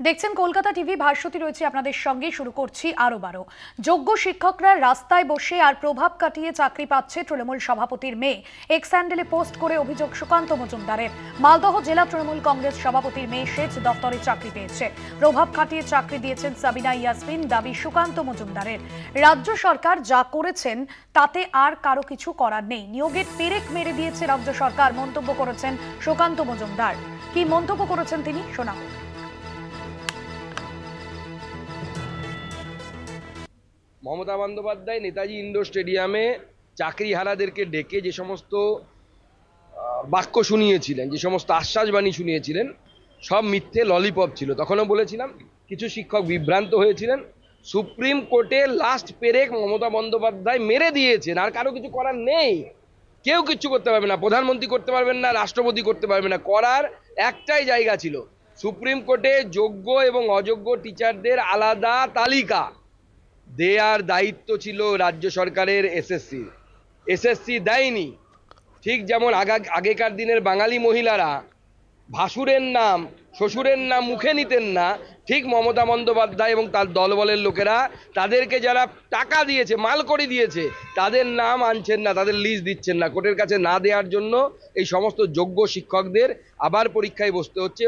দেখছেন কলকাতা টিভি, ভাস্বতী রয়েছে আপনাদের সঙ্গে। শুরু করছি আরো 12। যোগ্য শিক্ষকরা রাস্তায় বসে আর প্রভাব কাটিয়ে চাকরি পাচ্ছে তৃণমূল সভাপতির মেয়ে। এক্স হ্যান্ডেলে পোস্ট করে অভিযোগ সুকান্ত মজুমদারের। মালদহ জেলা তৃণমূল কংগ্রেস সভাপতির মেয়ে সেচ দপ্তরে চাকরি পেয়েছে। প্রভাব খাটিয়ে চাকরি দিয়েছেন সাবিনা ইয়াসমিন, দাবি সুকান্ত মজুমদারের। রাজ্য সরকার যা করেছেন তাতে আর কারো কিছু করার নেই, নিয়োগের পেরেক মেরে দিয়েছে রাজ্য সরকার, মন্তব্য করেছেন সুকান্ত মজুমদার। কি মন্তব্য করেছেন তিনি, শোনাবো। মমতা বন্দ্যোপাধ্যায় নেতাজি ইন্ডোর স্টেডিয়ামে চাকরিহারাদেরকে ডেকে যে সমস্ত বাক্য শুনিয়েছিলেন, যে সমস্ত আশ্বাসবাণী শুনিয়েছিলেন, সব মিথ্যে ললিপপ ছিল। তখনও বলেছিলাম কিছু শিক্ষক বিভ্রান্ত হয়েছিলেন। সুপ্রিম কোর্টে লাস্ট পেরেক মমতা বন্দ্যোপাধ্যায় মেরে দিয়েছেন, আর কারো কিছু করার নেই। কেউ কিচ্ছু করতে পারবে না, প্রধানমন্ত্রী করতে পারবেন না, রাষ্ট্রপতি করতে পারবে না। করার একটাই জায়গা ছিল, সুপ্রিম কোর্টে যোগ্য এবং অযোগ্য টিচারদের আলাদা তালিকা দেয়ার দায়িত্ব ছিল রাজ্য সরকারের। এসএসসি দেয়নি। ঠিক যেমন আগেকার দিনের বাঙালি মহিলারা ভাসুরের নাম, শ্বশুরের নাম মুখে নিতেন না, ঠিক মমতা বন্দ্যোপাধ্যায় এবং তার দলবলের লোকেরা তাদেরকে যারা টাকা দিয়েছে, মাল করে দিয়েছে, তাদের নাম আনছেন না, তাদের লিস্ট দিচ্ছেন না। কোর্টের কাছে না দেওয়ার জন্য এই সমস্ত যোগ্য শিক্ষকদের আবার পরীক্ষায় বসতে হচ্ছে।